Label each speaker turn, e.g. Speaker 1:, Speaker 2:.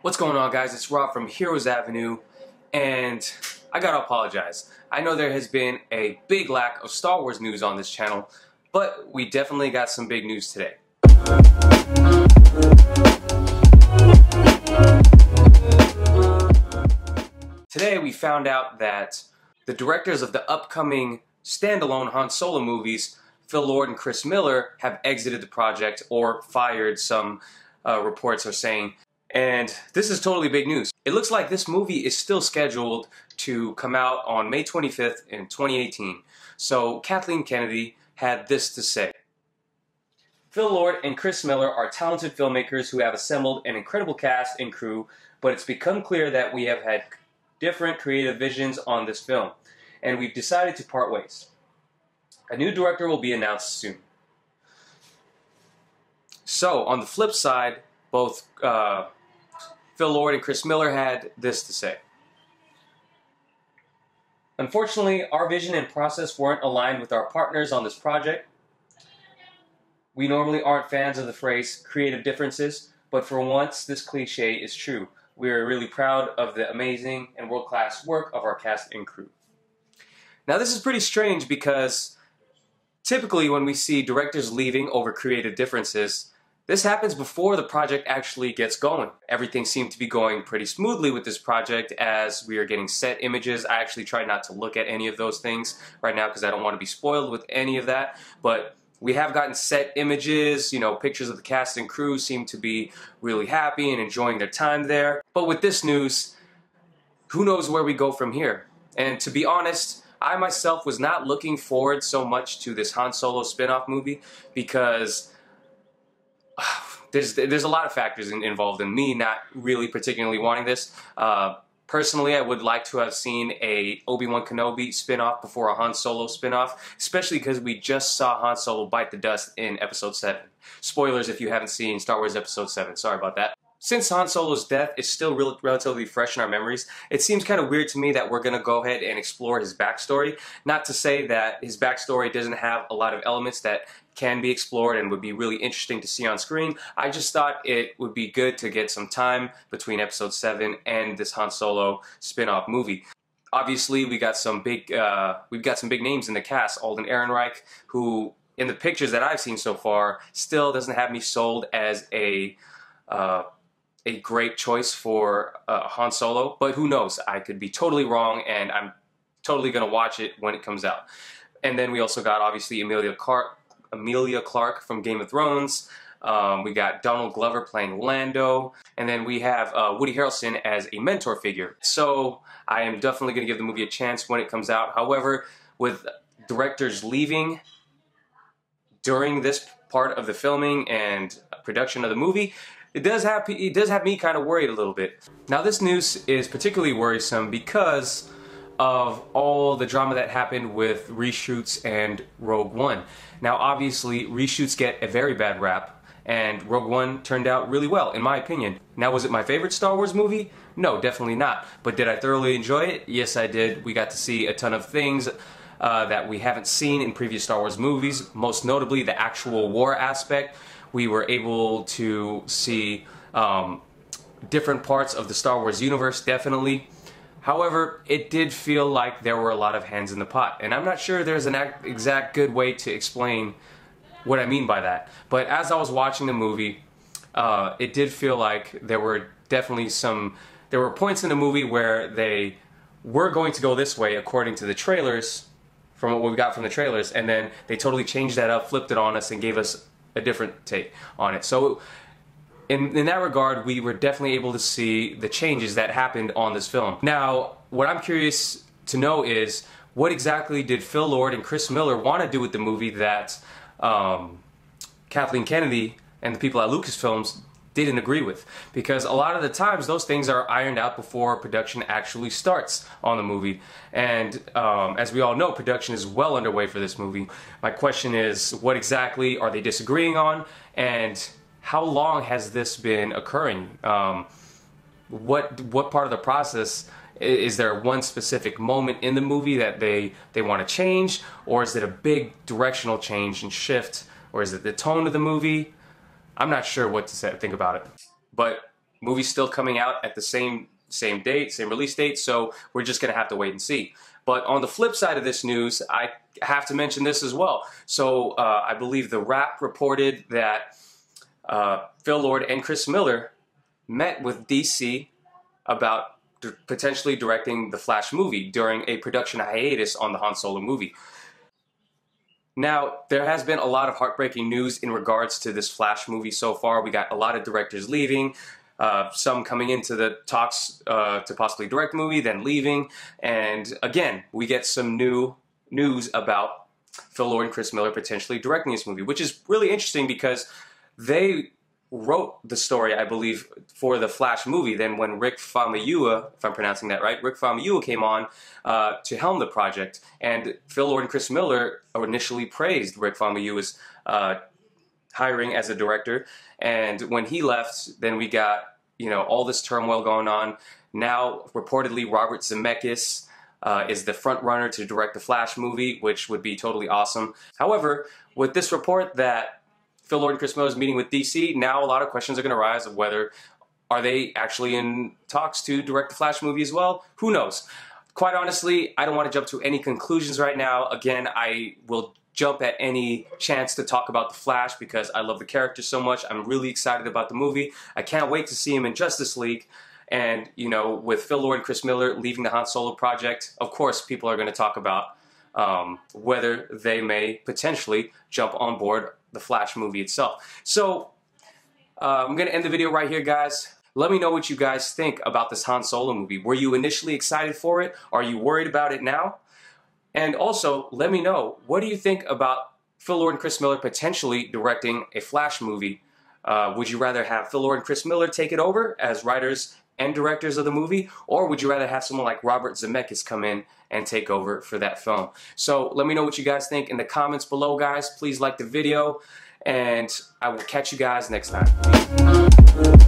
Speaker 1: What's going on, guys? It's Rob from Heroes Avenue, and I gotta apologize. I know there has been a big lack of Star Wars news on this channel, but we definitely got some big news today. Today we found out that the directors of the upcoming standalone Han Solo movies, Phil Lord and Chris Miller, have exited the project or fired, some reports are saying. And this is totally big news. It looks like this movie is still scheduled to come out on May 25th in 2018. So Kathleen Kennedy had this to say. Phil Lord and Chris Miller are talented filmmakers who have assembled an incredible cast and crew, but it's become clear that we have had different creative visions on this film, and we've decided to part ways. A new director will be announced soon. So, on the flip side, both Phil Lord and Chris Miller had this to say. Unfortunately, our vision and process weren't aligned with our partners on this project. We normally aren't fans of the phrase creative differences, but for once this cliche is true. We are really proud of the amazing and world-class work of our cast and crew. Now this is pretty strange because typically when we see directors leaving over creative differences, this happens before the project actually gets going. Everything seemed to be going pretty smoothly with this project as we are getting set images. I actually try not to look at any of those things right now because I don't want to be spoiled with any of that. But we have gotten set images, you know, pictures of the cast and crew seem to be really happy and enjoying their time there. But with this news, who knows where we go from here? And to be honest, I myself was not looking forward so much to this Han Solo spin-off movie because there's a lot of factors involved in me not really particularly wanting this. Personally, I would like to have seen a Obi-Wan Kenobi spin-off before a Han Solo spin-off, especially because we just saw Han Solo bite the dust in Episode 7. Spoilers if you haven't seen Star Wars Episode 7, sorry about that. Since Han Solo's death is still relatively fresh in our memories, it seems kind of weird to me that we're going to go ahead and explore his backstory. Not to say that his backstory doesn't have a lot of elements that can be explored and would be really interesting to see on screen. I just thought it would be good to get some time between Episode 7 and this Han Solo spin-off movie. Obviously, we've got some big names in the cast. Alden Ehrenreich, who in the pictures that I've seen so far still doesn't have me sold as a great choice for Han Solo, but who knows? I could be totally wrong, and I'm totally going to watch it when it comes out. And then we also got, obviously, Emilia Clarke from Game of Thrones. We got Donald Glover playing Lando, and then we have Woody Harrelson as a mentor figure. So I am definitely going to give the movie a chance when it comes out. However, with directors leaving during this part of the filming and production of the movie, it does have me kind of worried a little bit. Now this news is particularly worrisome because of all the drama that happened with reshoots and Rogue One. Now obviously reshoots get a very bad rap, and Rogue One turned out really well in my opinion. Now was it my favorite Star Wars movie? No, definitely not. But did I thoroughly enjoy it? Yes, I did. We got to see a ton of things that we haven't seen in previous Star Wars movies, most notably the actual war aspect. We were able to see different parts of the Star Wars universe, definitely. However, it did feel like there were a lot of hands in the pot, and I'm not sure there's an exact good way to explain what I mean by that. But as I was watching the movie, it did feel like there were definitely there were points in the movie where they were going to go this way according to the trailers, from what we got from the trailers, and then they totally changed that up, flipped it on us, and gave us a different take on it. So in that regard, we were definitely able to see the changes that happened on this film. Now, what I'm curious to know is, what exactly did Phil Lord and Chris Miller want to do with the movie that Kathleen Kennedy and the people at Lucasfilms didn't agree with? Because a lot of the times those things are ironed out before production actually starts on the movie. And as we all know, production is well underway for this movie. My question is, what exactly are they disagreeing on, and how long has this been occurring? What part of the process? Is there one specific moment in the movie that they want to change, or is it a big directional change and shift, or is it the tone of the movie? I'm not sure what to think about it. But movie's still coming out at the same date, same release date, so we're just going to have to wait and see. But on the flip side of this news, I have to mention this as well. So I believe The Wrap reported that Phil Lord and Chris Miller met with DC about potentially directing the Flash movie during a production hiatus on the Han Solo movie. Now, there has been a lot of heartbreaking news in regards to this Flash movie so far. We got a lot of directors leaving, some coming into the talks to possibly direct the movie, then leaving. And again, we get some new news about Phil Lord and Chris Miller potentially directing this movie, which is really interesting because they wrote the story, I believe, for the Flash movie. Then when Rick Famuyiwa, if I'm pronouncing that right, Rick Famuyiwa came on to helm the project, and Phil Lord and Chris Miller initially praised Rick Famuyiwa's hiring as a director, and when he left, then we got, you know, all this turmoil going on. Now, reportedly, Robert Zemeckis is the front runner to direct the Flash movie, which would be totally awesome. However, with this report that Phil Lord and Chris Miller is meeting with DC, now a lot of questions are going to arise of whether are they actually in talks to direct the Flash movie as well? Who knows? Quite honestly, I don't want to jump to any conclusions right now. Again, I will jump at any chance to talk about the Flash because I love the character so much. I'm really excited about the movie. I can't wait to see him in Justice League. And, you know, with Phil Lord and Chris Miller leaving the Han Solo project, of course people are going to talk about whether they may potentially jump on board the Flash movie itself. So I'm going to end the video right here, guys. Let me know what you guys think about this Han Solo movie. Were you initially excited for it? Are you worried about it now? And also, let me know, what do you think about Phil Lord and Chris Miller potentially directing a Flash movie? Would you rather have Phil Lord and Chris Miller take it over as writers and directors of the movie, or would you rather have someone like Robert Zemeckis come in and take over for that film? So let me know what you guys think in the comments below, guys. Please like the video, and I will catch you guys next time.